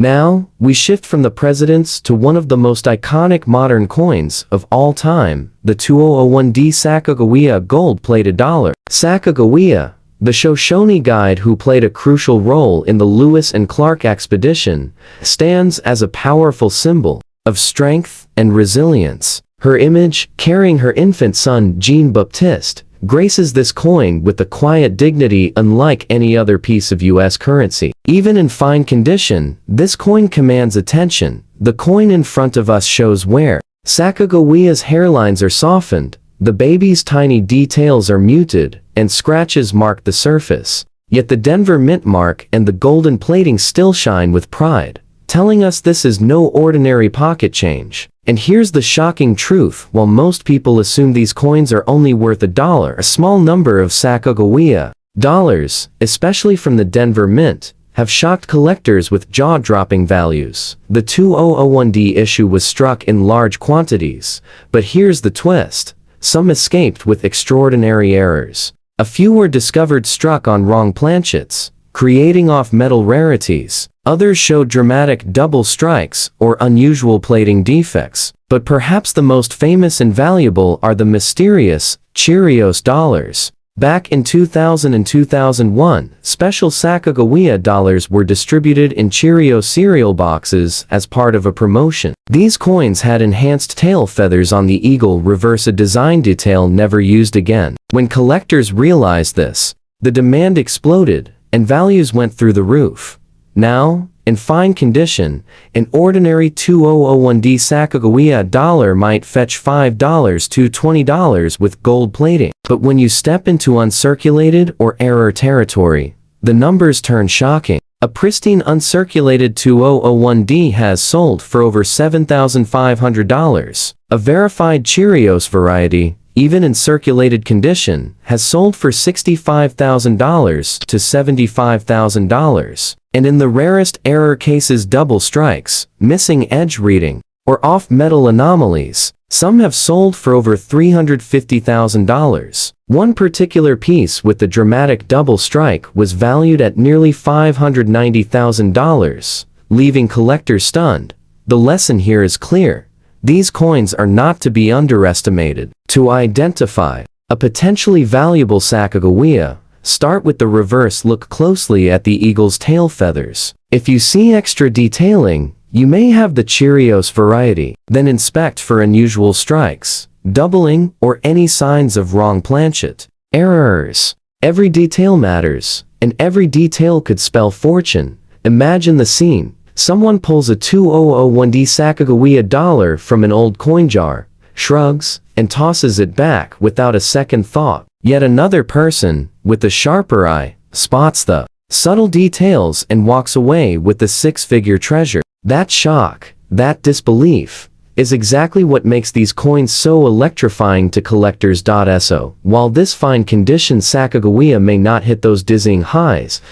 Now, we shift from the presidents to one of the most iconic modern coins of all time, the 2001D Sacagawea gold-plated dollar. Sacagawea, the Shoshone guide who played a crucial role in the Lewis and Clark expedition, stands as a powerful symbol of strength and resilience. Her image, carrying her infant son Jean-Baptiste, graces this coin with a quiet dignity unlike any other piece of U.S. currency. Even in fine condition, this coin commands attention. The coin in front of us shows wear. Sacagawea's hairlines are softened, the baby's tiny details are muted, and scratches mark the surface. Yet the Denver Mint mark and the golden plating still shine with pride, telling us this is no ordinary pocket change. And here's the shocking truth: while most people assume these coins are only worth $1, a small number of Sacagawea dollars, especially from the Denver Mint, have shocked collectors with jaw-dropping values. The 2001D issue was struck in large quantities, but here's the twist: some escaped with extraordinary errors. A few were discovered struck on wrong planchets, creating off-metal rarities. Others showed dramatic double strikes or unusual plating defects. But perhaps the most famous and valuable are the mysterious Cheerios dollars. Back in 2000 and 2001, special Sacagawea dollars were distributed in Cheerios cereal boxes as part of a promotion. These coins had enhanced tail feathers on the eagle reverse, a design detail never used again. When collectors realized this, the demand exploded, and values went through the roof. Now, in fine condition, an ordinary 2001D Sacagawea dollar might fetch $5 to $20 with gold plating. But when you step into uncirculated or error territory, the numbers turn shocking. A pristine uncirculated 2001D has sold for over $7,500. A verified Cheerios variety, even in circulated condition, has sold for $65,000 to $75,000. And in the rarest error cases, double strikes, missing edge reading, or off-metal anomalies, some have sold for over $350,000. One particular piece with the dramatic double strike was valued at nearly $590,000, leaving collectors stunned. The lesson here is clear: these coins are not to be underestimated. To identify a potentially valuable Sacagawea, start with the reverse. Look closely at the eagle's tail feathers. If you see extra detailing, you may have the Cheerios variety. Then inspect for unusual strikes, doubling, or any signs of wrong planchet. Errors. Every detail matters, and every detail could spell fortune. Imagine the scene. Someone pulls a 2001D Sacagawea dollar from an old coin jar, shrugs, and tosses it back without a second thought. Yet another person, with a sharper eye, spots the subtle details and walks away with the six-figure treasure. That shock, that disbelief, is exactly what makes these coins so electrifying to collectors. So, while this fine condition Sacagawea may not hit those dizzying highs,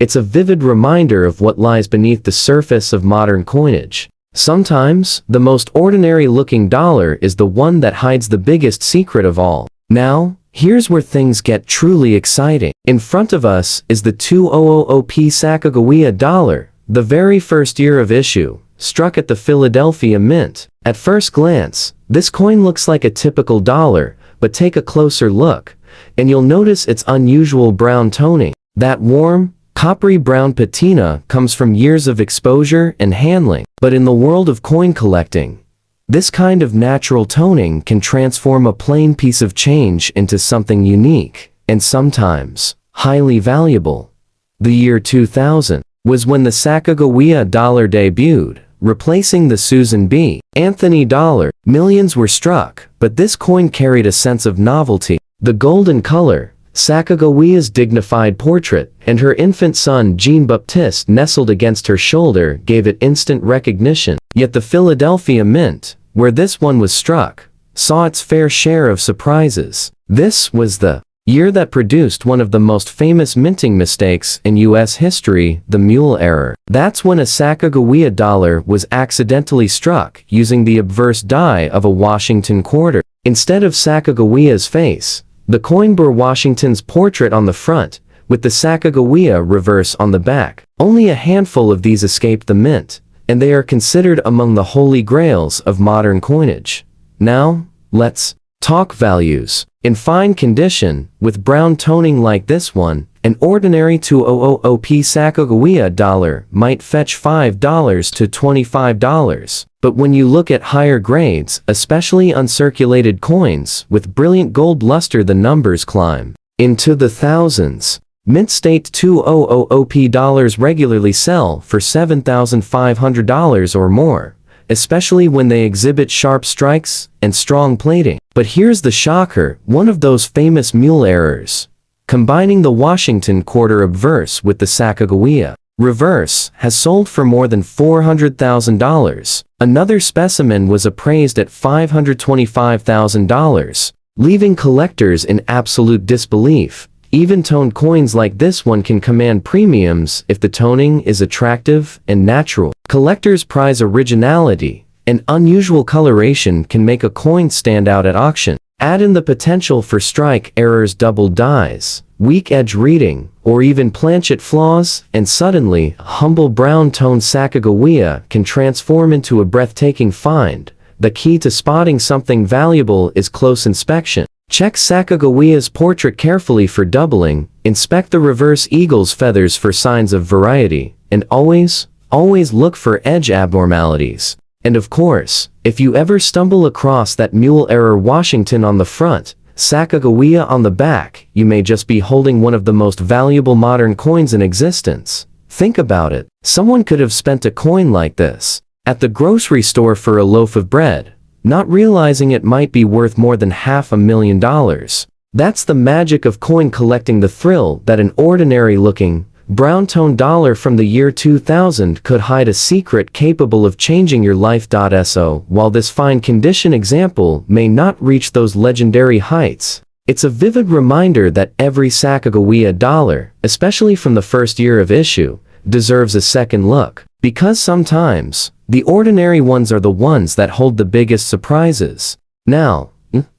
it's a vivid reminder of what lies beneath the surface of modern coinage. Sometimes, the most ordinary-looking dollar is the one that hides the biggest secret of all. Now, here's where things get truly exciting. In front of us is the 2000P Sacagawea dollar, the very first year of issue, struck at the Philadelphia Mint. At first glance, this coin looks like a typical dollar, but take a closer look, and you'll notice its unusual brown toning. That warm, coppery brown patina comes from years of exposure and handling. But in the world of coin collecting, this kind of natural toning can transform a plain piece of change into something unique, and sometimes highly valuable. The year 2000 was when the Sacagawea dollar debuted, replacing the Susan B. Anthony dollar. Millions were struck, but this coin carried a sense of novelty. The golden color, Sacagawea's dignified portrait, and her infant son Jean-Baptiste nestled against her shoulder gave it instant recognition. Yet the Philadelphia Mint, where this one was struck, saw its fair share of surprises. This was the year that produced one of the most famous minting mistakes in U.S. history, the mule error. That's when a Sacagawea dollar was accidentally struck using the obverse die of a Washington quarter. Instead of Sacagawea's face, the coin bore Washington's portrait on the front, with the Sacagawea reverse on the back. Only a handful of these escaped the mint, and they are considered among the holy grails of modern coinage. Now, let's talk values. In fine condition, with brown toning like this one, an ordinary 2000p Sacagawea dollar might fetch $5 to $25. But when you look at higher grades, especially uncirculated coins with brilliant gold luster, the numbers climb into the thousands. Mint state 2000p dollars regularly sell for $7,500 or more, especially when they exhibit sharp strikes and strong plating. But here's the shocker, one of those famous mule errors. Combining the Washington quarter obverse with the Sacagawea reverse has sold for more than $400,000. Another specimen was appraised at $525,000, leaving collectors in absolute disbelief. Even-toned coins like this one can command premiums if the toning is attractive and natural. Collectors prize originality, and unusual coloration can make a coin stand out at auction. Add in the potential for strike errors, double dies, weak edge reading, or even planchet flaws, and suddenly, a humble brown-toned Sacagawea can transform into a breathtaking find. The key to spotting something valuable is close inspection. Check Sacagawea's portrait carefully for doubling, inspect the reverse eagle's feathers for signs of variety, and always look for edge abnormalities. And of course, if you ever stumble across that mule error Washington on the front, Sacagawea on the back, you may just be holding one of the most valuable modern coins in existence. Think about it. Someone could have spent a coin like this at the grocery store for a loaf of bread, not realizing it might be worth more than $500,000. That's the magic of coin collecting, the thrill that an ordinary-looking, brown-toned dollar from the year 2000 could hide a secret capable of changing your life. So, while this fine condition example may not reach those legendary heights, it's a vivid reminder that every Sacagawea dollar, especially from the first year of issue, deserves a second look. Because sometimes, the ordinary ones are the ones that hold the biggest surprises. Now,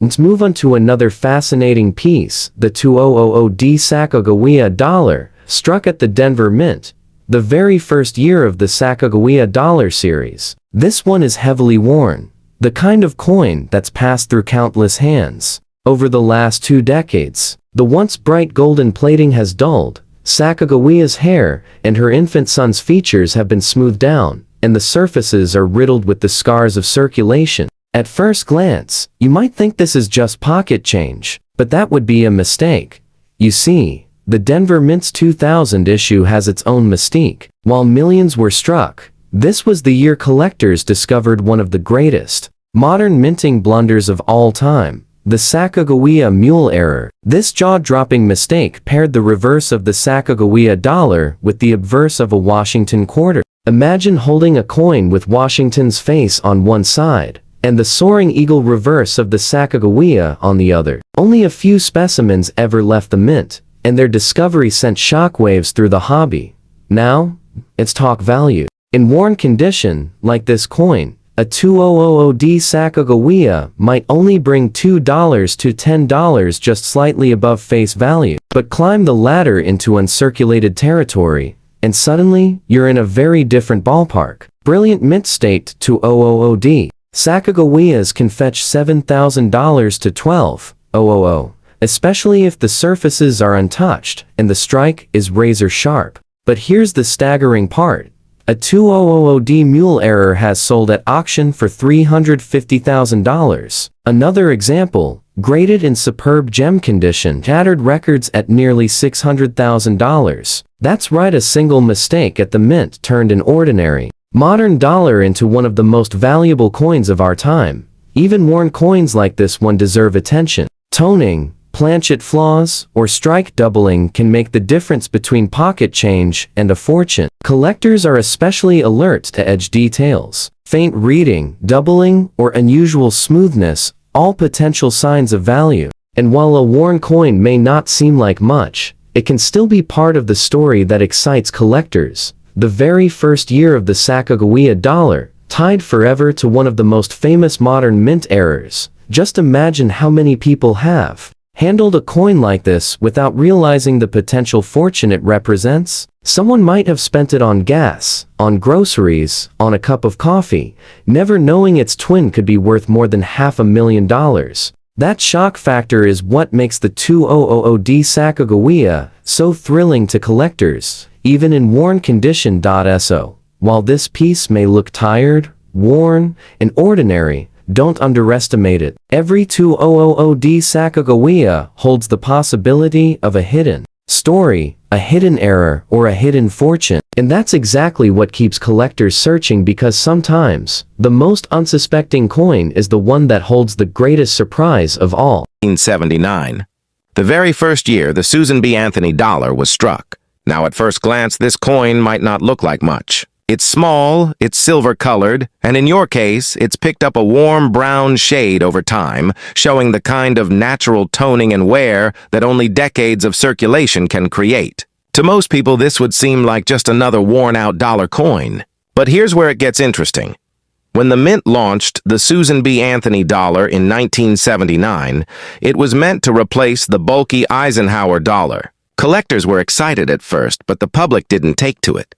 let's move on to another fascinating piece, the 2000D Sacagawea dollar, struck at the Denver Mint, the very first year of the Sacagawea dollar series. This one is heavily worn, the kind of coin that's passed through countless hands. Over the last 2 decades, the once bright golden plating has dulled, Sacagawea's hair and her infant son's features have been smoothed down, and the surfaces are riddled with the scars of circulation. At first glance, you might think this is just pocket change, but that would be a mistake. You see, the Denver Mint's 2000 issue has its own mystique. While millions were struck, this was the year collectors discovered one of the greatest modern minting blunders of all time, the Sacagawea mule error. This jaw-dropping mistake paired the reverse of the Sacagawea dollar with the obverse of a Washington quarter. Imagine holding a coin with Washington's face on one side, and the soaring eagle reverse of the Sacagawea on the other. Only a few specimens ever left the mint, and their discovery sent shockwaves through the hobby. Now, let's talk value. In worn condition, like this coin, a 2000D Sacagawea might only bring $2 to $10, just slightly above face value. But climb the ladder into uncirculated territory, and suddenly, you're in a very different ballpark. Brilliant mint state 2000D Sacagaweas can fetch $7,000 to $12,000, especially if the surfaces are untouched and the strike is razor sharp. But here's the staggering part. A 2000D mule error has sold at auction for $350,000. Another example, graded in superb gem condition, shattered records at nearly $600,000. That's right, a single mistake at the mint turned an ordinary modern dollar into one of the most valuable coins of our time. Even worn coins like this one deserve attention. Toning, planchet flaws, or strike doubling can make the difference between pocket change and a fortune. Collectors are especially alert to edge details, faint reading, doubling, or unusual smoothness, all potential signs of value. And while a worn coin may not seem like much, it can still be part of the story that excites collectors. The very first year of the Sacagawea dollar, tied forever to one of the most famous modern mint errors. Just imagine how many people have handled a coin like this without realizing the potential fortune it represents? Someone might have spent it on gas, on groceries, on a cup of coffee, never knowing its twin could be worth more than $500,000. That shock factor is what makes the 2000D Sacagawea so thrilling to collectors, even in worn condition. So, while this piece may look tired, worn, and ordinary, don't underestimate it. Every 2000D Sacagawea holds the possibility of a hidden story, a hidden error, or a hidden fortune. And that's exactly what keeps collectors searching, because sometimes, the most unsuspecting coin is the one that holds the greatest surprise of all. 1979. The very first year the Susan B. Anthony dollar was struck. Now at first glance, this coin might not look like much. It's small, it's silver-colored, and in your case, it's picked up a warm brown shade over time, showing the kind of natural toning and wear that only decades of circulation can create. To most people, this would seem like just another worn-out dollar coin. But here's where it gets interesting. When the Mint launched the Susan B. Anthony dollar in 1979, it was meant to replace the bulky Eisenhower dollar. Collectors were excited at first, but the public didn't take to it.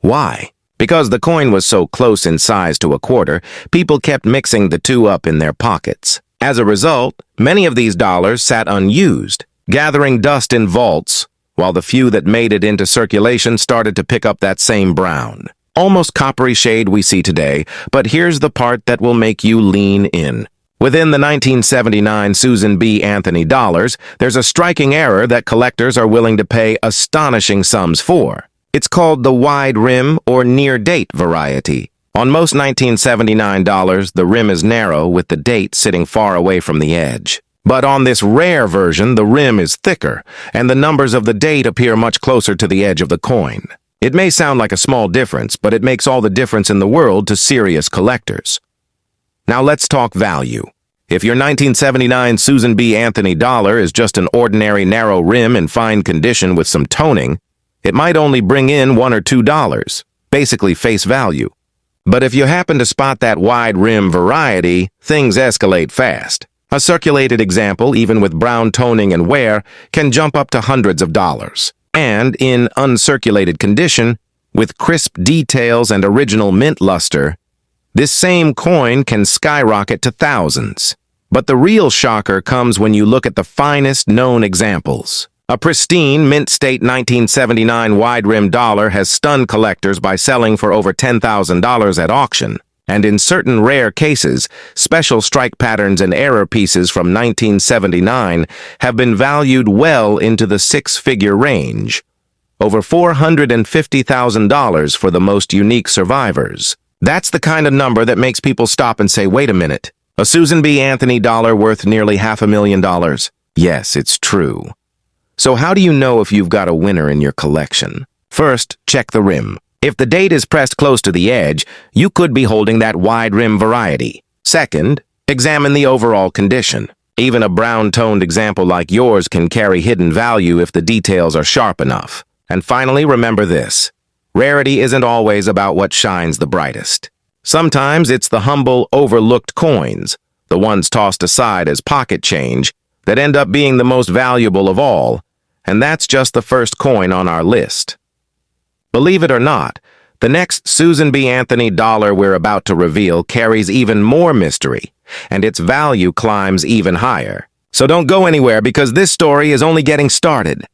Why? Because the coin was so close in size to a quarter, people kept mixing the two up in their pockets. As a result, many of these dollars sat unused, gathering dust in vaults, while the few that made it into circulation started to pick up that same brown, almost coppery shade we see today. But here's the part that will make you lean in. Within the 1979 Susan B. Anthony dollars, there's a striking error that collectors are willing to pay astonishing sums for. It's called the wide rim or near-date variety. On most 1979 dollars, the rim is narrow with the date sitting far away from the edge. But on this rare version, the rim is thicker, and the numbers of the date appear much closer to the edge of the coin. It may sound like a small difference, but it makes all the difference in the world to serious collectors. Now let's talk value. If your 1979 Susan B. Anthony dollar is just an ordinary narrow rim in fine condition with some toning, it might only bring in $1 or $2, basically face value. But if you happen to spot that wide rim variety, things escalate fast. A circulated example, even with brown toning and wear, can jump up to hundreds of dollars. And in uncirculated condition, with crisp details and original mint luster, this same coin can skyrocket to thousands. But the real shocker comes when you look at the finest known examples. A pristine, mint-state 1979 wide-rim dollar has stunned collectors by selling for over $10,000 at auction, and in certain rare cases, special strike patterns and error pieces from 1979 have been valued well into the six-figure range, over $450,000 for the most unique survivors. That's the kind of number that makes people stop and say, wait a minute, a Susan B. Anthony dollar worth nearly $500,000? Yes, it's true. So how do you know if you've got a winner in your collection? First, check the rim. If the date is pressed close to the edge, you could be holding that wide rim variety. Second, examine the overall condition. Even a brown-toned example like yours can carry hidden value if the details are sharp enough. And finally, remember this. Rarity isn't always about what shines the brightest. Sometimes it's the humble, overlooked coins, the ones tossed aside as pocket change, that end up being the most valuable of all. And that's just the first coin on our list. Believe it or not, the next Susan B. Anthony dollar we're about to reveal carries even more mystery, and its value climbs even higher. So don't go anywhere, because this story is only getting started.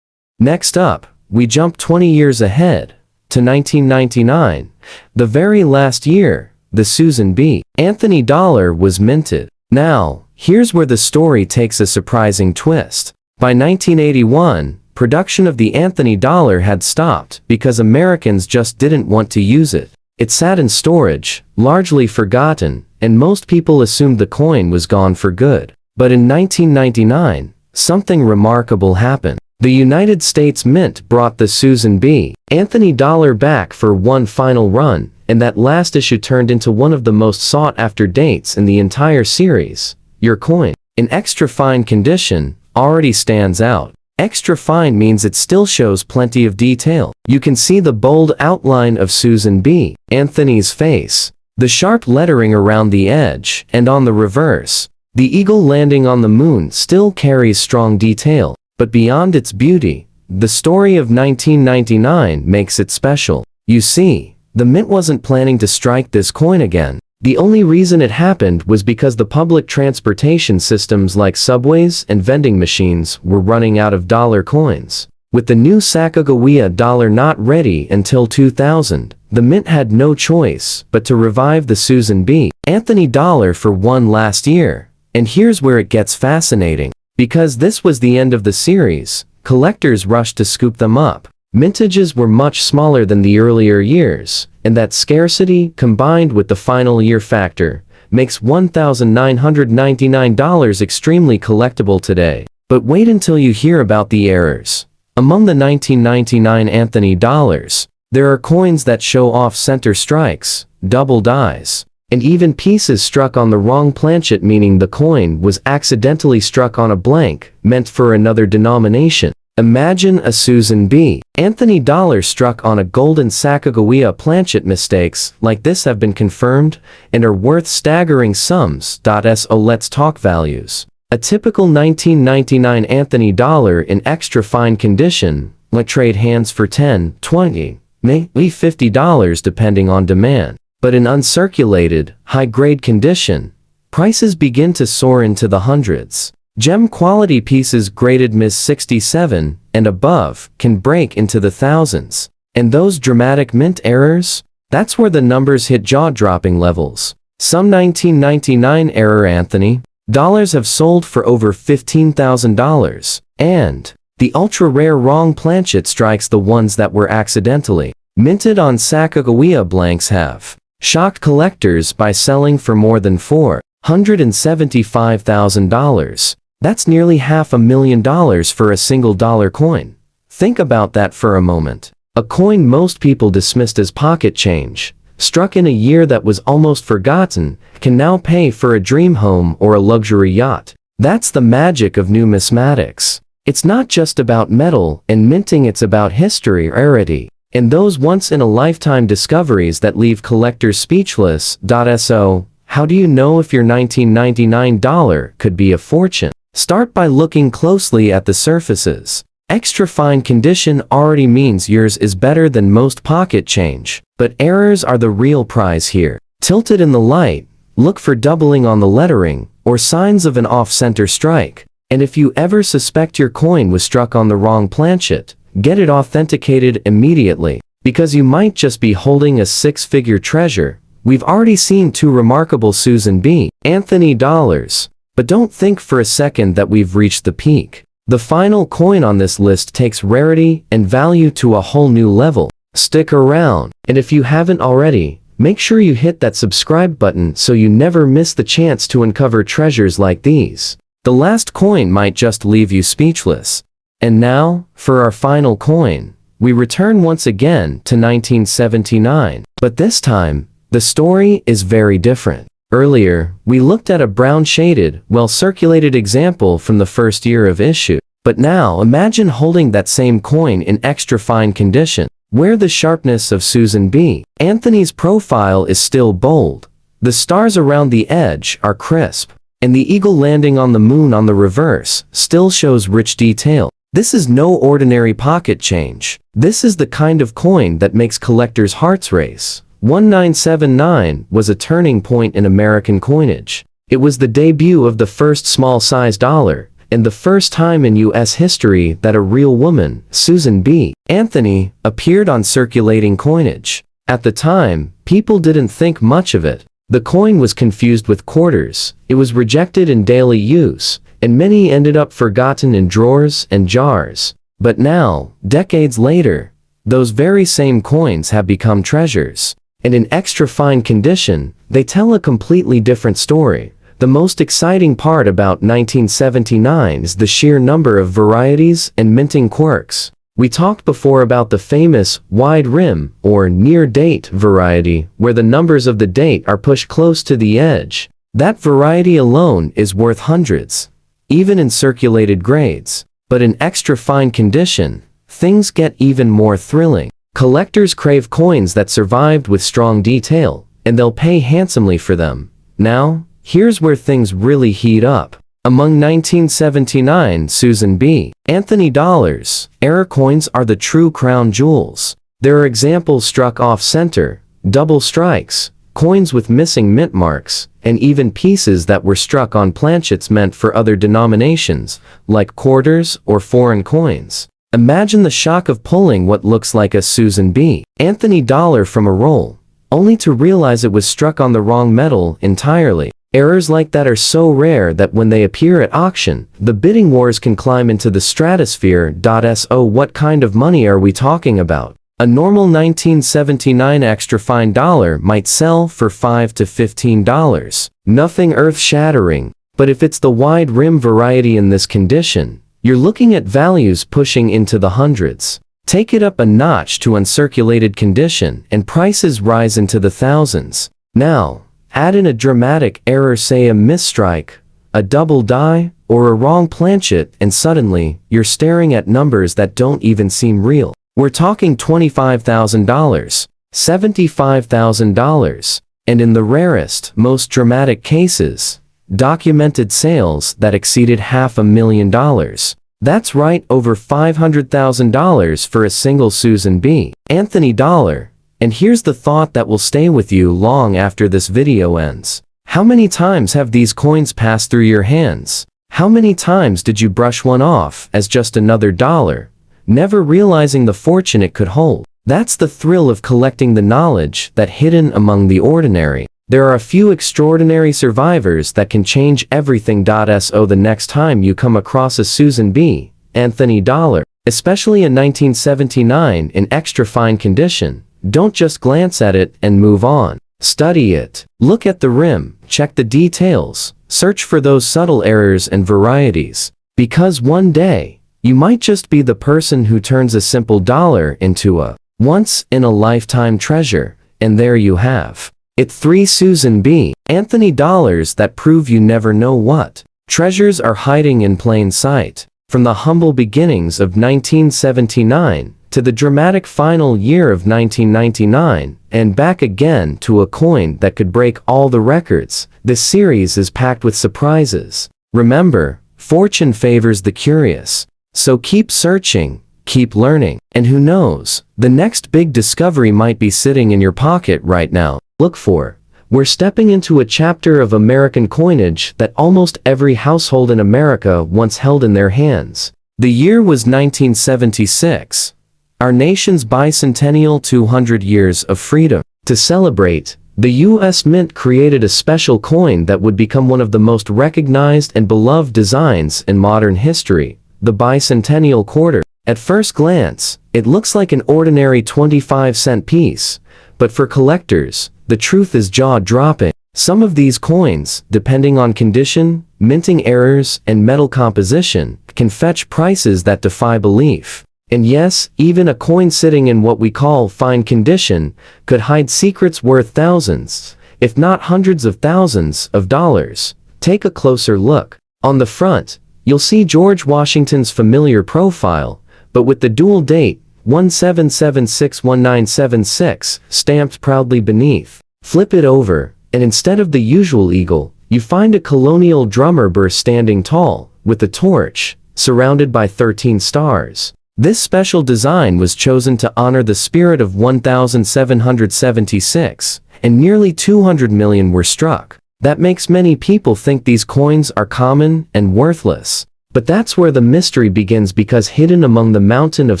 Next up, we jump 20 years ahead, to 1999, the very last year the Susan B. Anthony dollar was minted. Now, here's where the story takes a surprising twist. By 1981, production of the Anthony dollar had stopped because Americans just didn't want to use it. It sat in storage, largely forgotten, and most people assumed the coin was gone for good. But in 1999, something remarkable happened. The United States Mint brought the Susan B. Anthony dollar back for one final run, and that last issue turned into one of the most sought-after dates in the entire series. Your coin, in extra fine condition, already stands out. Extra fine means it still shows plenty of detail. You can see the bold outline of Susan B. Anthony's face, the sharp lettering around the edge, and on the reverse, The eagle landing on the moon still carries strong detail, but beyond its beauty, the story of 1999 makes it special. You see, the mint wasn't planning to strike this coin again. The only reason it happened was because the public transportation systems like subways and vending machines were running out of dollar coins. With the new Sacagawea dollar not ready until 2000, the mint had no choice but to revive the Susan B. Anthony dollar for one last year. And here's where it gets fascinating. Because this was the end of the series, collectors rushed to scoop them up. Mintages were much smaller than the earlier years, and that scarcity, combined with the final year factor, makes $1,999 extremely collectible today. But wait until you hear about the errors. Among the 1999 Anthony dollars, there are coins that show off center strikes, double dies, and even pieces struck on the wrong planchet, meaning the coin was accidentally struck on a blank, meant for another denomination. Imagine a Susan B. Anthony dollar struck on a golden Sacagawea planchet. Mistakes like this have been confirmed and are worth staggering sums. So let's talk values. A typical 1999 Anthony dollar in extra fine condition might trade hands for $10, $20, maybe $50 depending on demand. But in uncirculated, high-grade condition, prices begin to soar into the hundreds. Gem quality pieces graded Ms. 67 and above can break into the thousands. And those dramatic mint errors? That's where the numbers hit jaw-dropping levels. Some 1999 error Anthony dollars have sold for over $15,000. And the ultra-rare wrong planchet strikes, the ones that were accidentally minted on Sacagawea blanks, have shocked collectors by selling for more than $475,000. That's nearly $500,000 for a single dollar coin. Think about that for a moment. A coin most people dismissed as pocket change, struck in a year that was almost forgotten, can now pay for a dream home or a luxury yacht. That's the magic of numismatics. It's not just about metal and minting, it's about history, rarity, and those once-in-a-lifetime discoveries that leave collectors speechless. So, how do you know if your 1999 dollar could be a fortune? Start by looking closely at the surfaces. Extra fine condition already means yours is better than most pocket change, but errors are the real prize here. Tilted in the light, look for doubling on the lettering, or signs of an off-center strike. And if you ever suspect your coin was struck on the wrong planchet, get it authenticated immediately, because you might just be holding a six-figure treasure. We've already seen two remarkable Susan B. Anthony dollars. But don't think for a second that we've reached the peak. The final coin on this list takes rarity and value to a whole new level. Stick around, and if you haven't already, make sure you hit that subscribe button so you never miss the chance to uncover treasures like these. The last coin might just leave you speechless. And now, for our final coin, we return once again to 1979. But this time, the story is very different. Earlier, we looked at a brown-shaded, well-circulated example from the first year of issue. But now imagine holding that same coin in extra fine condition, where the sharpness of Susan B. Anthony's profile is still bold. The stars around the edge are crisp, and the eagle landing on the moon on the reverse still shows rich detail. This is no ordinary pocket change. This is the kind of coin that makes collectors' hearts race. 1979 was a turning point in American coinage. It was the debut of the first small-size dollar, and the first time in U.S. history that a real woman, Susan B. Anthony, appeared on circulating coinage. At the time, people didn't think much of it. The coin was confused with quarters, it was rejected in daily use, and many ended up forgotten in drawers and jars. But now, decades later, those very same coins have become treasures. And in extra fine condition, they tell a completely different story. The most exciting part about 1979 is the sheer number of varieties and minting quirks. We talked before about the famous wide rim or near date variety, where the numbers of the date are pushed close to the edge. That variety alone is worth hundreds, even in circulated grades. But in extra fine condition, things get even more thrilling. Collectors crave coins that survived with strong detail, and they'll pay handsomely for them. Now, here's where things really heat up. Among 1979 Susan B. Anthony dollars, error coins are the true crown jewels. There are examples struck off-center, double strikes, coins with missing mint marks, and even pieces that were struck on planchets meant for other denominations, like quarters or foreign coins. Imagine the shock of pulling what looks like a Susan B. Anthony dollar from a roll, only to realize it was struck on the wrong metal entirely. Errors like that are so rare that when they appear at auction, the bidding wars can climb into the stratosphere. So what kind of money are we talking about? A normal 1979 extra fine dollar might sell for $5 to $15. Nothing earth-shattering, but if it's the wide rim variety in this condition, you're looking at values pushing into the hundreds. Take it up a notch to uncirculated condition and prices rise into the thousands. Now, add in a dramatic error, say a misstrike, a double die, or a wrong planchet, and suddenly, you're staring at numbers that don't even seem real. We're talking $25,000, $75,000, and in the rarest, most dramatic cases, documented sales that exceeded $500,000. That's right, over $500,000 for a single Susan B. Anthony dollar. And here's the thought that will stay with you long after this video ends. How many times have these coins passed through your hands? How many times did you brush one off as just another dollar, never realizing the fortune it could hold? That's the thrill of collecting the knowledge that hidden among the ordinary. There are a few extraordinary survivors that can change everything. So the next time you come across a Susan B. Anthony dollar, especially in 1979 in extra fine condition, don't just glance at it and move on. Study it. Look at the rim, check the details, search for those subtle errors and varieties. Because one day, you might just be the person who turns a simple dollar into a once-in-a-lifetime treasure, and there you have it. 3 Susan B. Anthony dollars that prove you never know what treasures are hiding in plain sight. From the humble beginnings of 1979, to the dramatic final year of 1999, and back again to a coin that could break all the records, this series is packed with surprises. Remember, fortune favors the curious. So keep searching, keep learning, and who knows, the next big discovery might be sitting in your pocket right now. Look for. We're stepping into a chapter of American coinage that almost every household in America once held in their hands. The year was 1976. Our nation's bicentennial 200 years of freedom. To celebrate, the U.S. Mint created a special coin that would become one of the most recognized and beloved designs in modern history, the bicentennial quarter. At first glance, it looks like an ordinary 25-cent piece, but for collectors, the truth is jaw-dropping. Some of these coins, depending on condition, minting errors, and metal composition, can fetch prices that defy belief. And yes, even a coin sitting in what we call fine condition could hide secrets worth thousands, if not hundreds of thousands of dollars. Take a closer look. On the front, you'll see George Washington's familiar profile, but with the dual date 17761976 stamped proudly beneath. Flip it over, and instead of the usual eagle, you find a colonial drummer burr standing tall, with a torch, surrounded by 13 stars. This special design was chosen to honor the spirit of 1776, and nearly 200 million were struck. That makes many people think these coins are common and worthless. But that's where the mystery begins, because hidden among the mountain of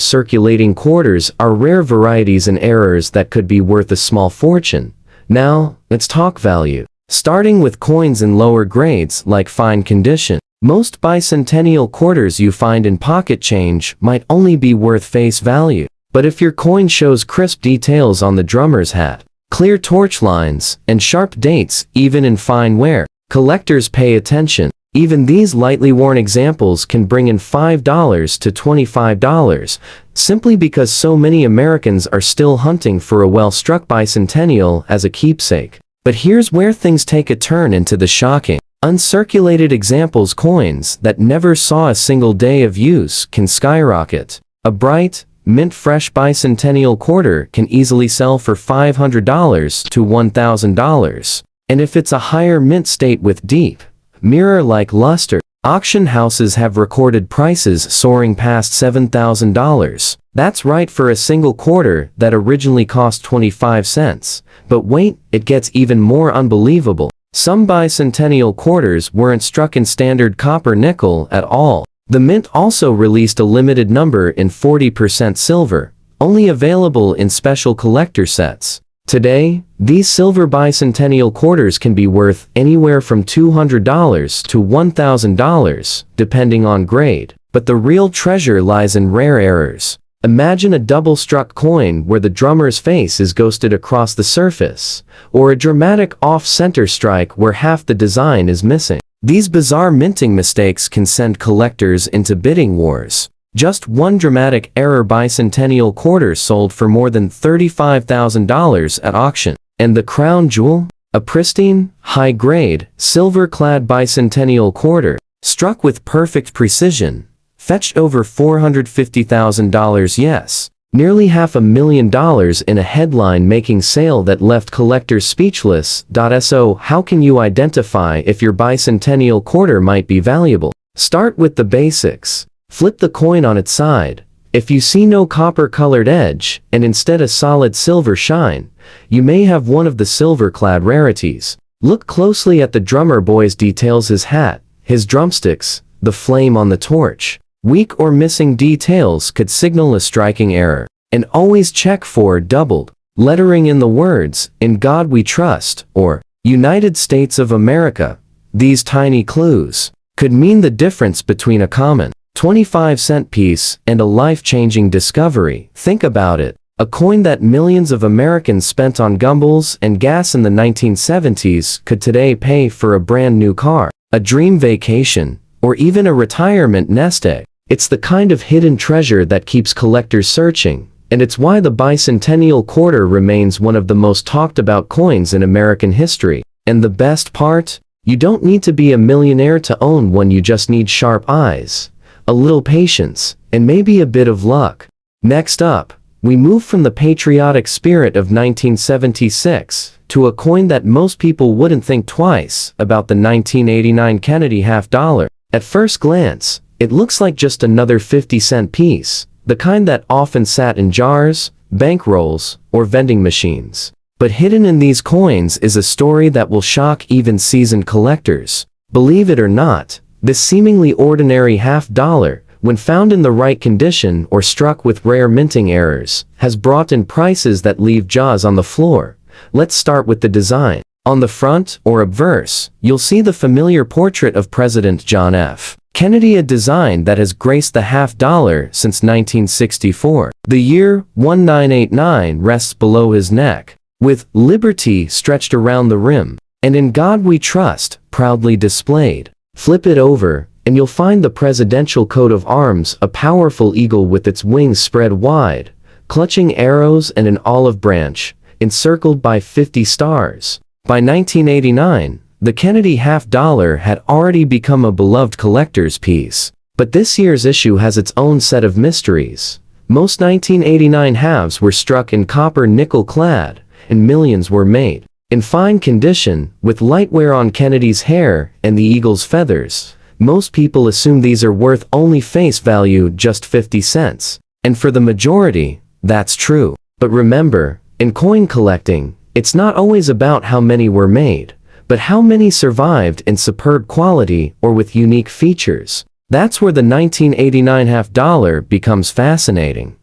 circulating quarters are rare varieties and errors that could be worth a small fortune. Now, let's talk value. Starting with coins in lower grades like fine condition. Most bicentennial quarters you find in pocket change might only be worth face value. But if your coin shows crisp details on the drummer's hat, clear torch lines, and sharp dates, even in fine wear, collectors pay attention. Even these lightly worn examples can bring in $5 to $25, simply because so many Americans are still hunting for a well-struck bicentennial as a keepsake. But here's where things take a turn into the shocking. Uncirculated examples. Coins that never saw a single day of use can skyrocket. A bright, mint-fresh bicentennial quarter can easily sell for $500 to $1,000. And if it's a higher mint state with deep, mirror-like luster, auction houses have recorded prices soaring past $7,000. That's right for a single quarter that originally cost 25 cents. But wait, it gets even more unbelievable. Some bicentennial quarters weren't struck in standard copper nickel at all. The mint also released a limited number in 40% silver, only available in special collector sets. Today, these silver bicentennial quarters can be worth anywhere from $200 to $1,000, depending on grade. But the real treasure lies in rare errors. Imagine a double-struck coin where the drummer's face is ghosted across the surface, or a dramatic off-center strike where half the design is missing. These bizarre minting mistakes can send collectors into bidding wars. Just one dramatic error bicentennial quarter sold for more than $35,000 at auction. And the crown jewel? A pristine, high-grade, silver-clad bicentennial quarter, struck with perfect precision, fetched over $450,000. Yes, nearly $500,000 in a headline-making sale that left collectors speechless. So how can you identify if your bicentennial quarter might be valuable? Start with the basics. Flip the coin on its side. If you see no copper-colored edge, and instead a solid silver shine, you may have one of the silver-clad rarities. Look closely at the drummer boy's details: his hat, his drumsticks, the flame on the torch. Weak or missing details could signal a striking error. And always check for doubled lettering in the words, "In God We Trust," or "United States of America." These tiny clues could mean the difference between a common 25-cent piece and a life-changing discovery. Think about it. A coin that millions of Americans spent on gumballs and gas in the 1970s could today pay for a brand new car, a dream vacation, or even a retirement nest egg. It's the kind of hidden treasure that keeps collectors searching, and it's why the bicentennial quarter remains one of the most talked about coins in American history. And the best part? You don't need to be a millionaire to own one. You just need sharp eyes, a little patience, and maybe a bit of luck. Next up, we move from the patriotic spirit of 1976 to a coin that most people wouldn't think twice about: the 1989 Kennedy half-dollar. At first glance, it looks like just another 50-cent piece, the kind that often sat in jars, bankrolls, or vending machines. But hidden in these coins is a story that will shock even seasoned collectors. Believe it or not, this seemingly ordinary half-dollar, when found in the right condition or struck with rare minting errors, has brought in prices that leave jaws on the floor. Let's start with the design. On the front, or obverse, you'll see the familiar portrait of President John F. Kennedy, a design that has graced the half-dollar since 1964. The year 1989 rests below his neck, with "Liberty" stretched around the rim, and "In God We Trust" proudly displayed. Flip it over, and you'll find the presidential coat of arms, a powerful eagle with its wings spread wide, clutching arrows, and an olive branch, encircled by 50 stars. By 1989, the Kennedy half-dollar had already become a beloved collector's piece. But this year's issue has its own set of mysteries. Most 1989 halves were struck in copper nickel-clad, and millions were made in fine condition, with light wear on Kennedy's hair and the eagle's feathers. Most people assume these are worth only face value, just 50 cents. And for the majority, that's true. But remember, in coin collecting, it's not always about how many were made, but how many survived in superb quality or with unique features. That's where the 1989 half-dollar becomes fascinating.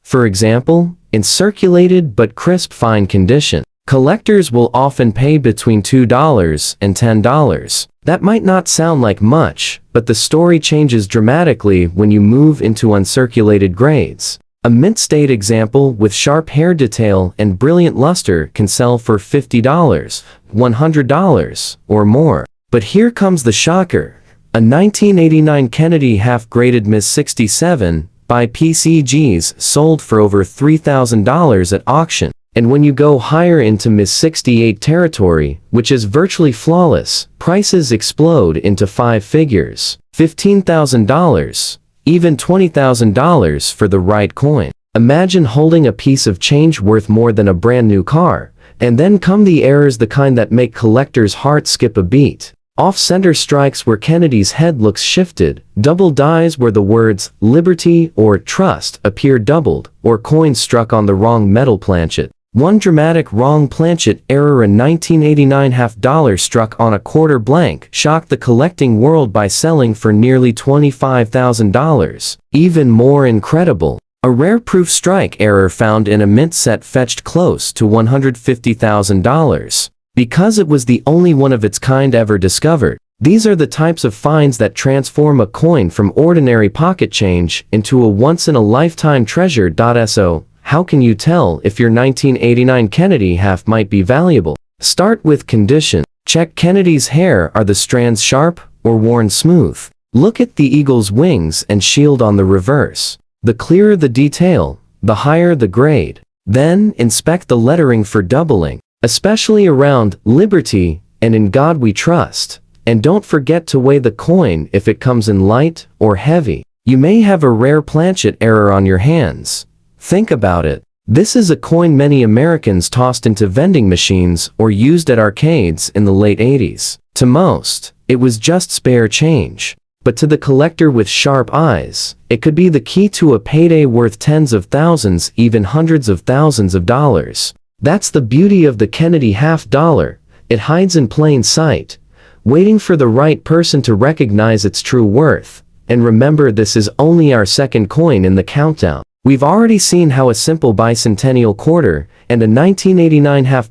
For example, in circulated but crisp fine condition, collectors will often pay between $2 and $10. That might not sound like much, but the story changes dramatically when you move into uncirculated grades. A mint state example with sharp hair detail and brilliant luster can sell for $50, $100, or more. But here comes the shocker. A 1989 Kennedy half-graded Ms. 67 by PCGs sold for over $3,000 at auction. And when you go higher into Ms. 68 territory, which is virtually flawless, prices explode into five figures. $15,000, even $20,000 for the right coin. Imagine holding a piece of change worth more than a brand new car, And then come the errors, the kind that make collectors' hearts skip a beat. Off-center strikes where Kennedy's head looks shifted, double dies where the words liberty or trust appear doubled, or coins struck on the wrong metal planchet. One dramatic wrong planchet error in 1989 $half struck on a quarter blank shocked the collecting world by selling for nearly $25,000. Even more incredible, a rare proof strike error found in a mint set fetched close to $150,000. Because it was the only one of its kind ever discovered. These are the types of finds that transform a coin from ordinary pocket change into a once-in-a-lifetime treasure. So, how can you tell if your 1989 Kennedy half might be valuable? Start with condition. Check Kennedy's hair. Are the strands sharp or worn smooth? Look at the eagle's wings and shield on the reverse. The clearer the detail, the higher the grade. Then, inspect the lettering for doubling, especially around Liberty and In God We Trust. And don't forget to weigh the coin if it comes in light or heavy. You may have a rare planchet error on your hands. Think about it. This is a coin many Americans tossed into vending machines or used at arcades in the late 80s. To most, it was just spare change. But to the collector with sharp eyes, it could be the key to a payday worth tens of thousands, even hundreds of thousands of dollars. That's the beauty of the Kennedy $half. It hides in plain sight, waiting for the right person to recognize its true worth. And remember, this is only our second coin in the countdown. We've already seen how a simple bicentennial quarter and a 1989 $half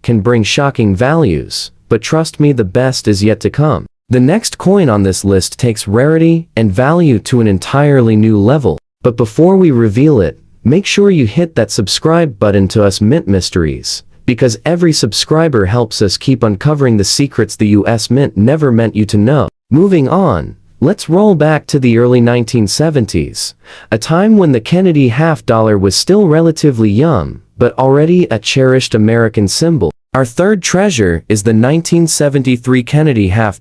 can bring shocking values, but trust me, the best is yet to come. The next coin on this list takes rarity and value to an entirely new level. But before we reveal it, make sure you hit that subscribe button to us Mint Mysteries, because every subscriber helps us keep uncovering the secrets the US Mint never meant you to know. Moving on, let's roll back to the early 1970s, a time when the Kennedy $half was still relatively young, but already a cherished American symbol. Our third treasure is the 1973 Kennedy $half.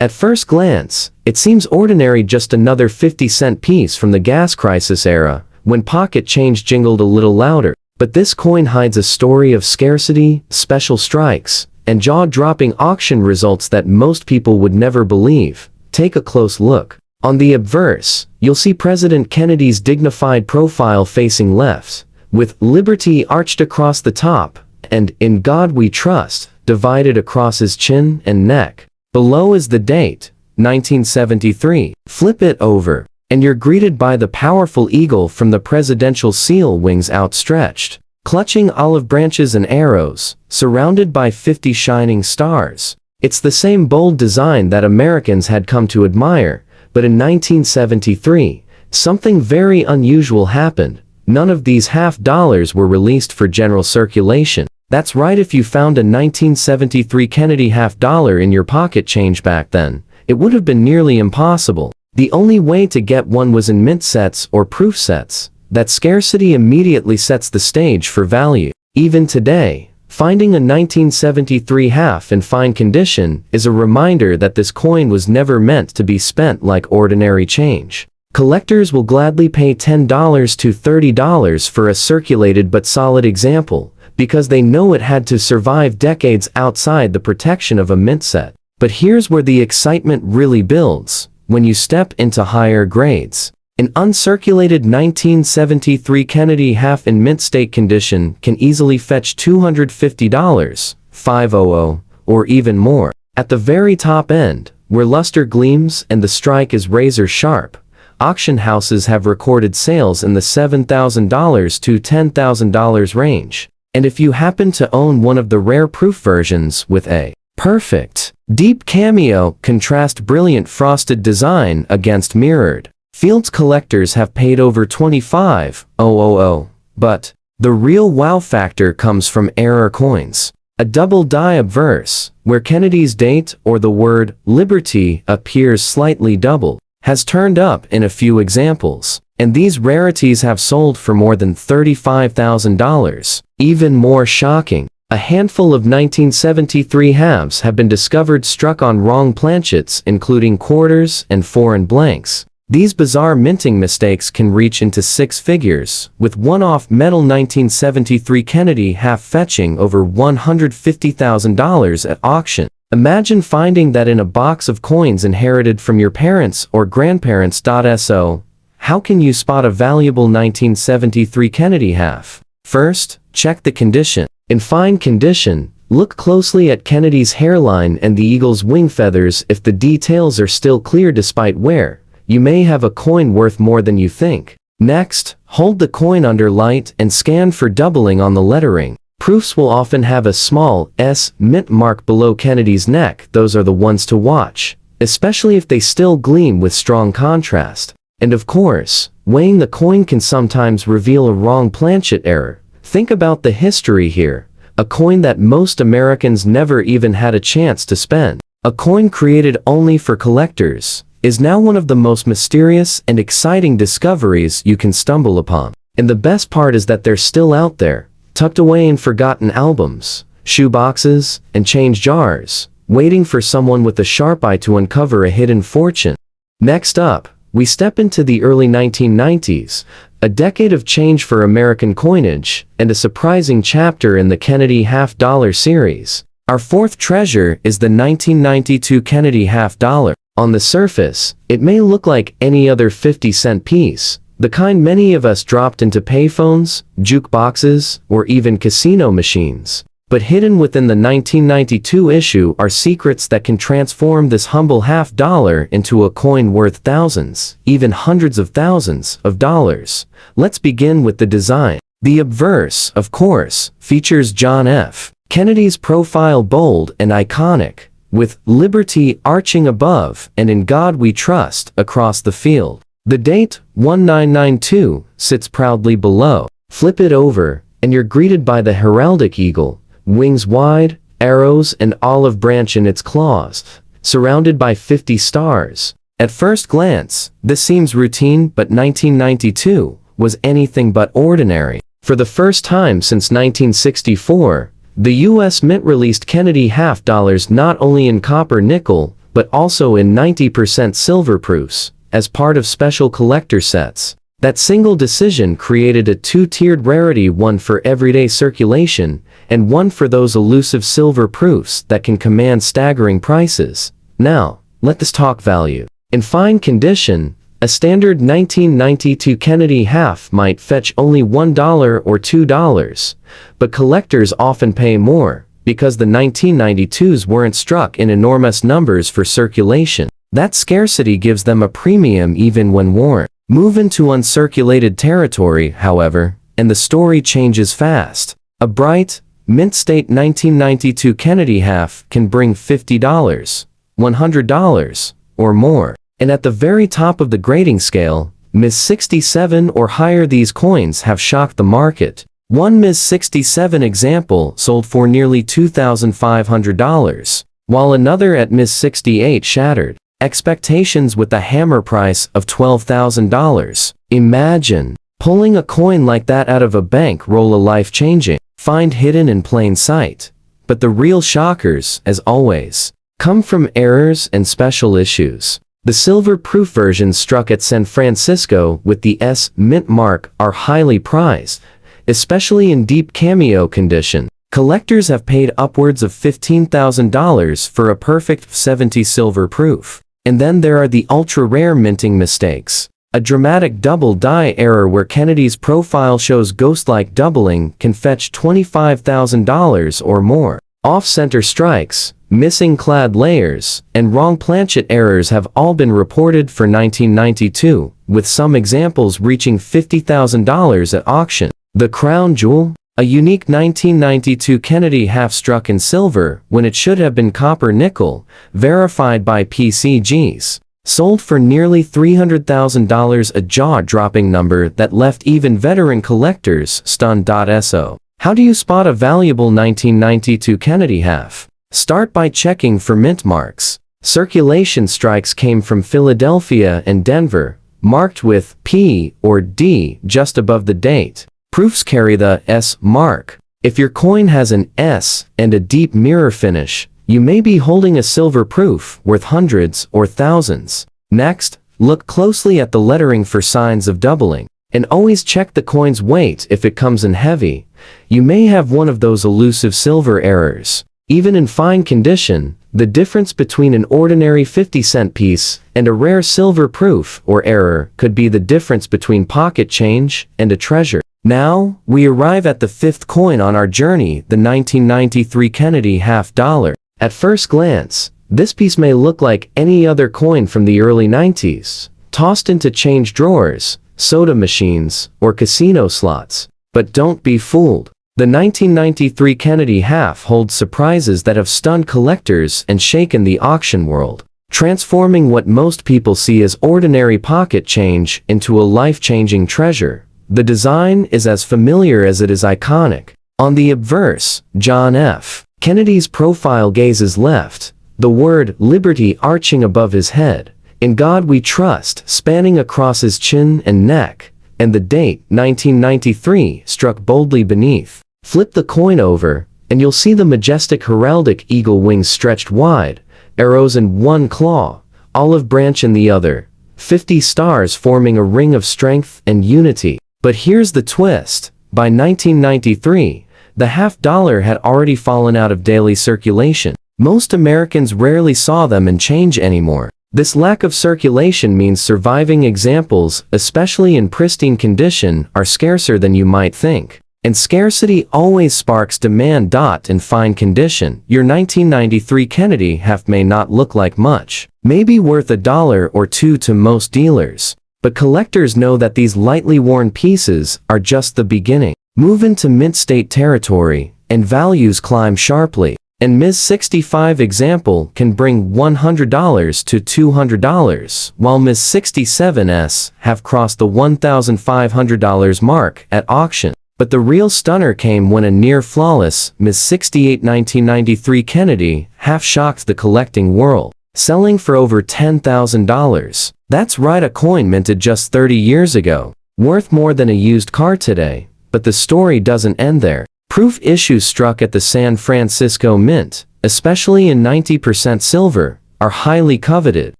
At first glance, it seems ordinary, just another 50-cent piece from the gas crisis era, when pocket change jingled a little louder. But this coin hides a story of scarcity, special strikes, and jaw-dropping auction results that most people would never believe. Take a close look. On the obverse, you'll see President Kennedy's dignified profile facing left, with Liberty arched across the top, and In God We Trust divided across his chin and neck. Below is the date, 1973. Flip it over, and you're greeted by the powerful eagle from the presidential seal, wings outstretched, clutching olive branches and arrows, surrounded by 50 shining stars. It's the same bold design that Americans had come to admire, but in 1973, something very unusual happened. None of these $half were released for general circulation. That's right, if you found a 1973 Kennedy $half in your pocket change back then, it would have been nearly impossible. The only way to get one was in mint sets or proof sets. That scarcity immediately sets the stage for value. Even today, finding a 1973 $half in fine condition is a reminder that this coin was never meant to be spent like ordinary change. Collectors will gladly pay $10 to $30 for a circulated but solid example, because they know it had to survive decades outside the protection of a mint set. But here's where the excitement really builds, when you step into higher grades. An uncirculated 1973 Kennedy $half in mint state condition can easily fetch $250, $500, or even more. At the very top end, where luster gleams and the strike is razor sharp, auction houses have recorded sales in the $7,000 to $10,000 range. And if you happen to own one of the rare proof versions with a perfect, deep cameo contrast brilliant frosted design against mirrored fields, collectors have paid over $25,000. But the real wow factor comes from error coins. A double die obverse, where Kennedy's date or the word Liberty appears slightly double, has turned up in a few examples. And these rarities have sold for more than $35,000. Even more shocking, a handful of 1973 halves have been discovered struck on wrong planchets, including quarters and foreign blanks. These bizarre minting mistakes can reach into six figures, with one-off metal 1973 Kennedy half fetching over $150,000 at auction. Imagine finding that in a box of coins inherited from your parents or grandparents. So, how can you spot a valuable 1973 Kennedy half? First, check the condition. In fine condition, look closely at Kennedy's hairline and the eagle's wing feathers. If the details are still clear despite wear, you may have a coin worth more than you think. Next, hold the coin under light and scan for doubling on the lettering. Proofs will often have a small S mint mark below Kennedy's neck. Those are the ones to watch, especially if they still gleam with strong contrast. And of course, weighing the coin can sometimes reveal a wrong planchet error. Think about the history here. A coin that most Americans never even had a chance to spend. A coin created only for collectors is now one of the most mysterious and exciting discoveries you can stumble upon. And the best part is that they're still out there, tucked away in forgotten albums, shoeboxes, and change jars, waiting for someone with a sharp eye to uncover a hidden fortune. Next up, we step into the early 1990s, a decade of change for American coinage, and a surprising chapter in the Kennedy half-dollar series. Our fourth treasure is the 1992 Kennedy half-dollar. On the surface, it may look like any other 50-cent piece, the kind many of us dropped into payphones, jukeboxes, or even casino machines. But hidden within the 1992 issue are secrets that can transform this humble half-dollar into a coin worth thousands, even hundreds of thousands of dollars. Let's begin with the design. The obverse, of course, features John F. Kennedy's profile bold and iconic, with "Liberty" arching above and "In God We Trust" across the field. The date, 1992, sits proudly below. Flip it over, and you're greeted by the heraldic eagle, wings wide, arrows and olive branch in its claws, surrounded by 50 stars. At first glance, this seems routine, but 1992 was anything but ordinary. For the first time since 1964, the U.S. Mint released Kennedy half-dollars not only in copper nickel, but also in 90% silver proofs, as part of special collector sets. That single decision created a two-tiered rarity, one for everyday circulation, and one for those elusive silver proofs that can command staggering prices. Now, let's talk value. In fine condition, a standard 1992 Kennedy half might fetch only $1 or $2, but collectors often pay more, because the 1992s weren't struck in enormous numbers for circulation. That scarcity gives them a premium even when worn. Move into uncirculated territory, however, and the story changes fast. A bright, mint-state 1992 Kennedy half can bring $50, $100, or more. And at the very top of the grading scale, Ms. 67 or higher, these coins have shocked the market. One Ms. 67 example sold for nearly $2,500, while another at Ms. 68 shattered expectations with a hammer price of $12,000. Imagine pulling a coin like that out of a bank roll, a life-changing find hidden in plain sight. But the real shockers, as always, come from errors and special issues. The silver-proof versions struck at San Francisco with the S mint mark are highly prized, especially in deep cameo condition. Collectors have paid upwards of $15,000 for a perfect 70 silver proof. And then there are the ultra-rare minting mistakes. A dramatic double die error where Kennedy's profile shows ghost-like doubling can fetch $25,000 or more. Off-center strikes, missing clad layers, and wrong planchet errors have all been reported for 1992, with some examples reaching $50,000 at auction. The crown jewel? A unique 1992 Kennedy half struck in silver when it should have been copper nickel, verified by PCGs. Sold for nearly $300,000, a jaw-dropping number that left even veteran collectors stunned. So, how do you spot a valuable 1992 Kennedy half? Start by checking for mint marks. Circulation strikes came from Philadelphia and Denver, marked with P or D just above the date. Proofs carry the S mark. If your coin has an S and a deep mirror finish, you may be holding a silver proof worth hundreds or thousands. Next, Look closely at the lettering for signs of doubling, and always check the coin's weight if it comes in heavy. You may have one of those elusive silver errors. Even in fine condition, the difference between an ordinary 50-cent piece and a rare silver proof or error could be the difference between pocket change and a treasure. Now, we arrive at the fifth coin on our journey, the 1993 Kennedy $50. At first glance, this piece may look like any other coin from the early 90s, tossed into change drawers, soda machines, or casino slots. But don't be fooled. The 1993 Kennedy half holds surprises that have stunned collectors and shaken the auction world, transforming what most people see as ordinary pocket change into a life-changing treasure. The design is as familiar as it is iconic. On the obverse, John F. Kennedy's profile gazes left, the word liberty arching above his head, "In God We Trust" spanning across his chin and neck, and the date 1993 struck boldly beneath. Flip the coin over, and you'll see the majestic heraldic eagle wings stretched wide, arrows in one claw, olive branch in the other, 50 stars forming a ring of strength and unity. But here's the twist. By 1993, the $50 had already fallen out of daily circulation. Most Americans rarely saw them in change anymore. This lack of circulation means surviving examples, especially in pristine condition, are scarcer than you might think. And scarcity always sparks demand. In fine condition, your 1993 Kennedy half may not look like much, maybe worth $1 or $2 to most dealers. But collectors know that these lightly worn pieces are just the beginning. Move into mint state territory, and values climb sharply. And Ms. 65 example can bring $100 to $200, while Ms. 67s have crossed the $1,500 mark at auction. But the real stunner came when a near-flawless Ms. 68 1993 Kennedy half shocked the collecting world, selling for over $10,000. That's right, a coin minted just 30 years ago, worth more than a used car today. But the story doesn't end there. Proof issues struck at the San Francisco Mint, especially in 90% silver, are highly coveted.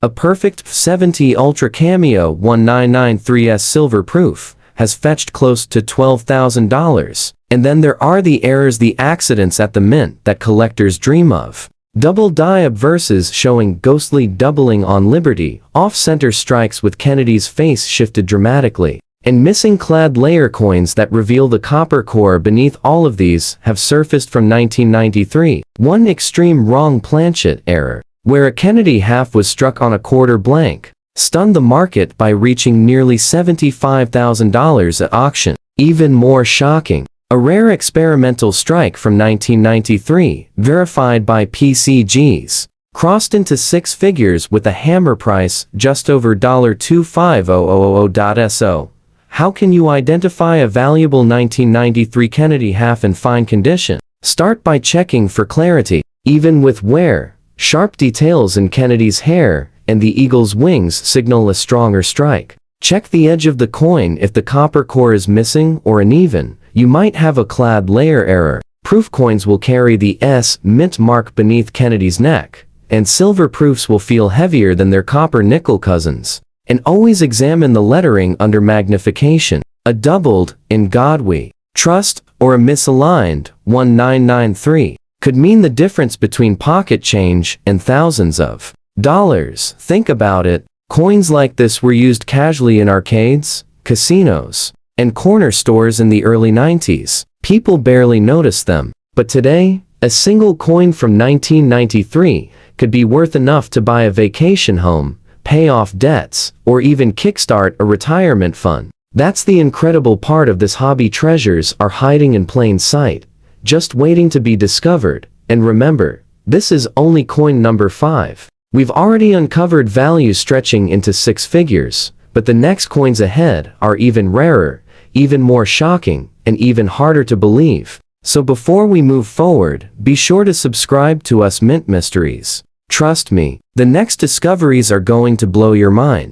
A perfect 70 Ultra Cameo 1993S silver proof has fetched close to $12,000. And then there are the errors, the accidents at the mint that collectors dream of. Double die obverses showing ghostly doubling on Liberty, off-center strikes with Kennedy's face shifted dramatically, and missing clad layer coins that reveal the copper core beneath. All of these have surfaced from 1993. One extreme wrong planchet error, where a Kennedy half was struck on a quarter blank, stunned the market by reaching nearly $75,000 at auction. Even more shocking, a rare experimental strike from 1993, verified by PCGs, crossed into six figures with a hammer price just over $250,000.so. How can you identify a valuable 1993 Kennedy half in fine condition? Start by checking for clarity. Even with wear, sharp details in Kennedy's hair and the eagle's wings signal a stronger strike. Check the edge of the coin. If the copper core is missing or uneven, you might have a clad layer error. Proof coins will carry the S mint mark beneath Kennedy's neck, and silver proofs will feel heavier than their copper nickel cousins. And always examine the lettering under magnification. A doubled "In God We Trust" or a misaligned 1993 could mean the difference between pocket change and thousands of dollars. Think about it. Coins like this were used casually in arcades, casinos, and corner stores in the early 90s. People barely noticed them. But today, a single coin from 1993 could be worth enough to buy a vacation home, pay off debts, or even kickstart a retirement fund. That's the incredible part of this hobby. Treasures are hiding in plain sight, just waiting to be discovered. And remember, this is only coin number 5. We've already uncovered values stretching into six figures, but the next coins ahead are even rarer, even more shocking, and even harder to believe. So before we move forward, be sure to subscribe to us Mint Mysteries. Trust me, the next discoveries are going to blow your mind.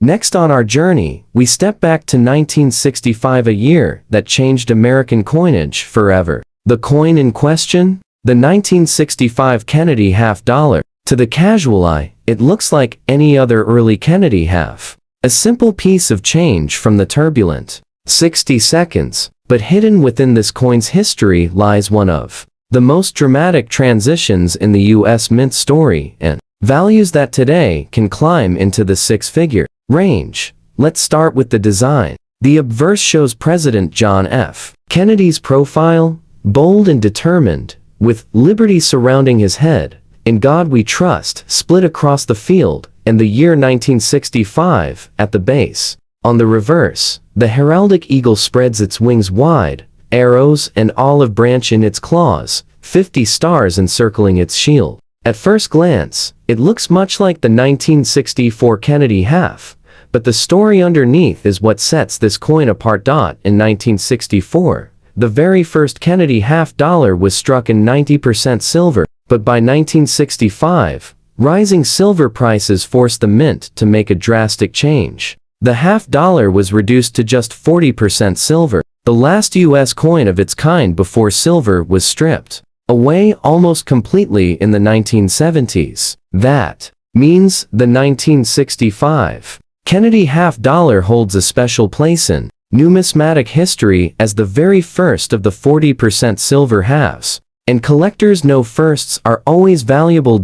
Next on our journey, we step back to 1965, a year that changed American coinage forever. The coin in question? The 1965 Kennedy $50. To the casual eye, it looks like any other early Kennedy half. A simple piece of change from the turbulent 60 seconds, but hidden within this coin's history lies one of the most dramatic transitions in the U.S. mint story and values that today can climb into the six-figure range. Let's start with the design. The obverse shows President John F. Kennedy's profile, bold and determined, with liberty surrounding his head, "In God We Trust" split across the field, and the year 1965 at the base. On the reverse, the heraldic eagle spreads its wings wide, arrows and olive branch in its claws, 50 stars encircling its shield. At first glance, it looks much like the 1964 Kennedy half, but the story underneath is what sets this coin apart. In 1964, the very first Kennedy half dollar was struck in 90% silver, but by 1965, rising silver prices forced the mint to make a drastic change. The half dollar was reduced to just 40% silver, the last U.S. coin of its kind before silver was stripped away almost completely in the 1970s. That means the 1965 Kennedy half dollar holds a special place in numismatic history as the very first of the 40% silver halves. And collectors know firsts are always valuable.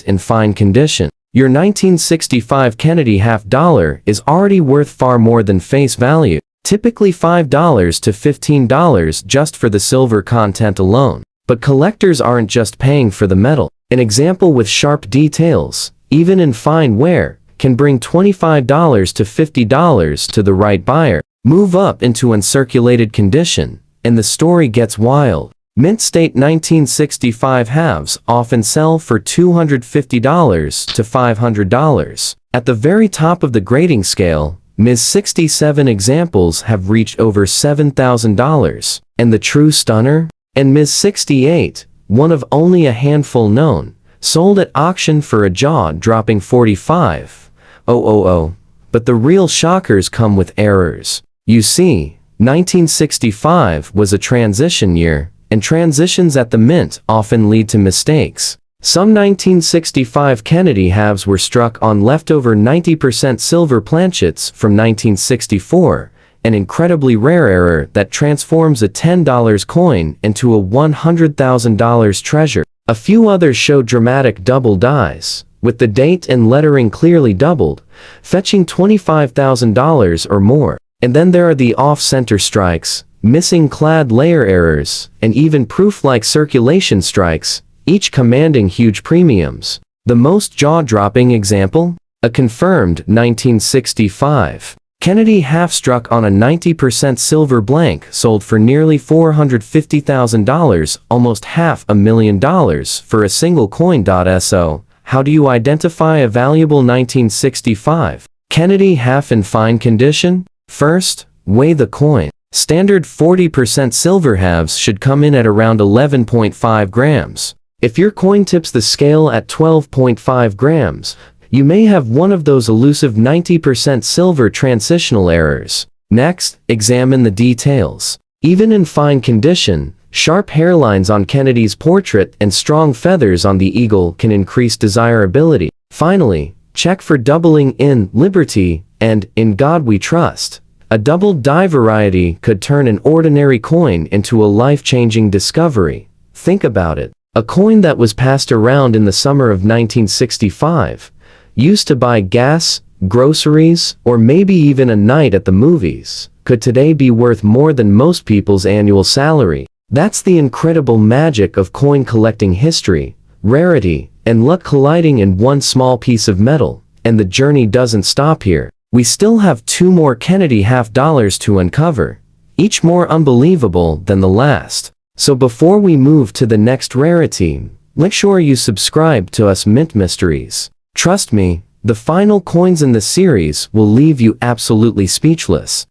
In fine condition, your 1965 Kennedy half dollar is already worth far more than face value, typically $5 to $15 just for the silver content alone. But collectors aren't just paying for the metal. An example with sharp details, even in fine wear, can bring $25 to $50 to the right buyer. Move up into uncirculated condition, and the story gets wild. Mint state 1965 halves often sell for $250 to $500. At the very top of the grading scale, Ms. 67 examples have reached over $7,000. And the true stunner? And Ms. 68, one of only a handful known, sold at auction for a jaw-dropping $45,000. But the real shockers come with errors. You see, 1965 was a transition year, and transitions at the mint often lead to mistakes. Some 1965 Kennedy halves were struck on leftover 90% silver planchets from 1964, an incredibly rare error that transforms a $10 coin into a $100,000 treasure. A few others show dramatic double dies, with the date and lettering clearly doubled, fetching $25,000 or more. And then there are the off-center strikes, missing clad layer errors, and even proof-like circulation strikes, each commanding huge premiums. The most jaw-dropping example? A confirmed 1965 Kennedy half struck on a 90% silver blank sold for nearly $450,000, almost $500,000 for a single coin. So, how do you identify a valuable 1965 Kennedy half in fine condition? First, weigh the coin. Standard 40% silver halves should come in at around 11.5 grams. If your coin tips the scale at 12.5 grams, you may have one of those elusive 90% silver transitional errors. Next, examine the details. Even in fine condition, sharp hairlines on Kennedy's portrait and strong feathers on the eagle can increase desirability. Finally, check for doubling in Liberty and In God We Trust. A double die variety could turn an ordinary coin into a life-changing discovery. Think about it. A coin that was passed around in the summer of 1965, used to buy gas, groceries, or maybe even a night at the movies, could today be worth more than most people's annual salary. That's the incredible magic of coin collecting history, rarity, and luck colliding in one small piece of metal. And the journey doesn't stop here. We still have two more Kennedy half dollars to uncover, each more unbelievable than the last. So before we move to the next rarity, make sure you subscribe to us Mint Mysteries. Trust me, the final coins in the series will leave you absolutely speechless.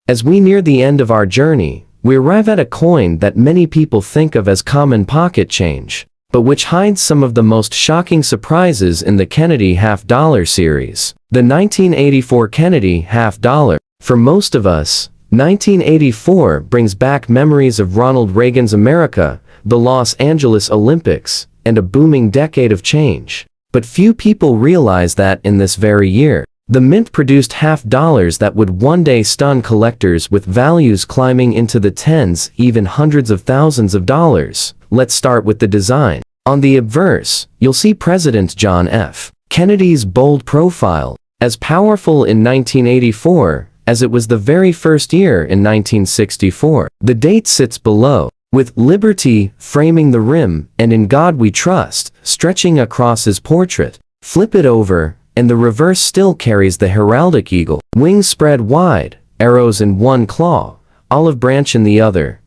As we near the end of our journey, we arrive at a coin that many people think of as common pocket change, but which hides some of the most shocking surprises in the Kennedy half dollar series. The 1984 Kennedy half dollar. For most of us, 1984 brings back memories of Ronald Reagan's America, the Los Angeles Olympics, and a booming decade of change. But few people realize that in this very year, the mint produced half-dollars that would one day stun collectors with values climbing into the tens, even hundreds of thousands of dollars. Let's start with the design. On the obverse, you'll see President John F. Kennedy's bold profile, as powerful in 1984 as it was the very first year in 1964. The date sits below, with liberty framing the rim and in God we trust stretching across his portrait. Flip it over, and the reverse still carries the heraldic eagle, wings spread wide, arrows in one claw, olive branch in the other,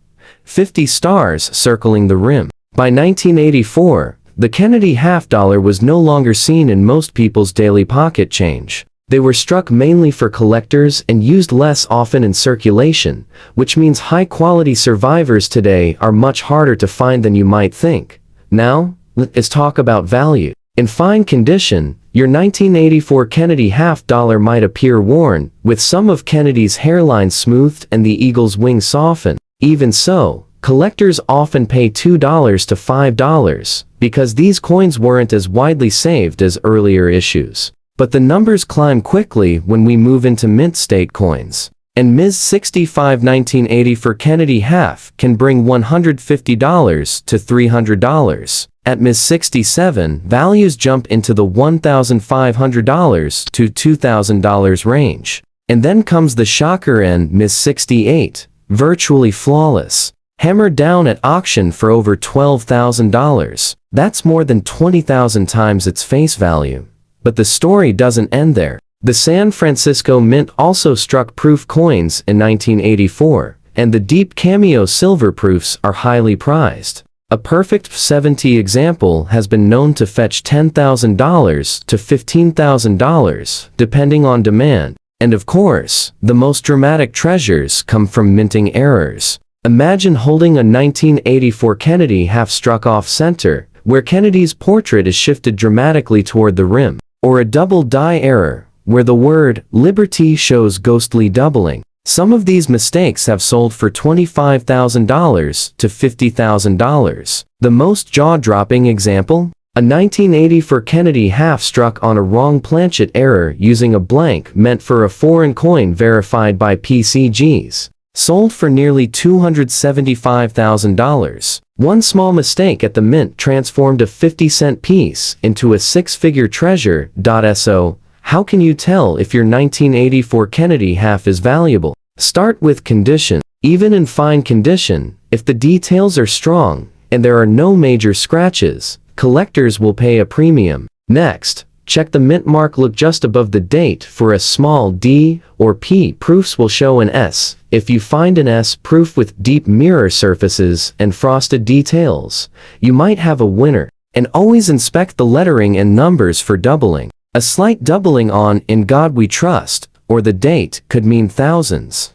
50 stars circling the rim. By 1984, the Kennedy half-dollar was no longer seen in most people's daily pocket change. They were struck mainly for collectors and used less often in circulation, which means high-quality survivors today are much harder to find than you might think. Now, let's talk about value. In fine condition, your 1984 Kennedy half-dollar might appear worn, with some of Kennedy's hairline smoothed and the eagle's wings softened. Even so, collectors often pay $2 to $5 because these coins weren't as widely saved as earlier issues. But the numbers climb quickly when we move into mint state coins. And Ms. 65 1980 for Kennedy half can bring $150 to $300. At Ms. 67, values jump into the $1,500 to $2,000 range. And then comes the shocker and Ms. 68, virtually flawless, hammered down at auction for over $12,000. That's more than 20,000 times its face value. But the story doesn't end there. The San Francisco Mint also struck proof coins in 1984, and the deep cameo silver proofs are highly prized. A perfect 70 example has been known to fetch $10,000 to $15,000, depending on demand. And of course, the most dramatic treasures come from minting errors. Imagine holding a 1984 Kennedy half struck off center, where Kennedy's portrait is shifted dramatically toward the rim. Or a double die error, where the word liberty shows ghostly doubling. Some of these mistakes have sold for $25,000 to $50,000. The most jaw-dropping example? A 1984 Kennedy half struck on a wrong planchet error using a blank meant for a foreign coin verified by PCGs. Sold for nearly $275,000. One small mistake at the mint transformed a 50-cent piece into a six-figure treasure. So, how can you tell if your 1984 Kennedy half is valuable? Start with condition. Even in fine condition, if the details are strong and there are no major scratches, collectors will pay a premium. Next, check the mint mark. Look just above the date for a small D or P. Proofs will show an S. If you find an S proof with deep mirror surfaces and frosted details, you might have a winner. And always inspect the lettering and numbers for doubling. A slight doubling on "In God We Trust" or the date could mean thousands.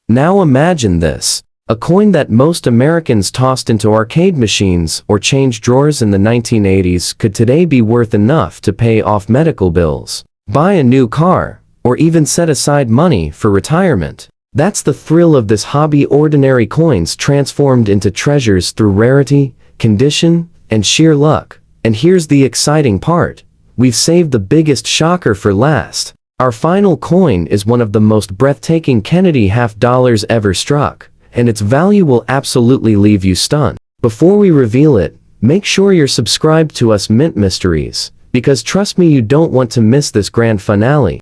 Now imagine this. A coin that most Americans tossed into arcade machines or change drawers in the 1980s could today be worth enough to pay off medical bills, buy a new car, or even set aside money for retirement. That's the thrill of this hobby. Ordinary coins transformed into treasures through rarity, condition, and sheer luck. And here's the exciting part. We've saved the biggest shocker for last. Our final coin is one of the most breathtaking Kennedy half-dollars ever struck, and its value will absolutely leave you stunned. Before we reveal it, make sure you're subscribed to us Mint Mysteries, because trust me, you don't want to miss this grand finale.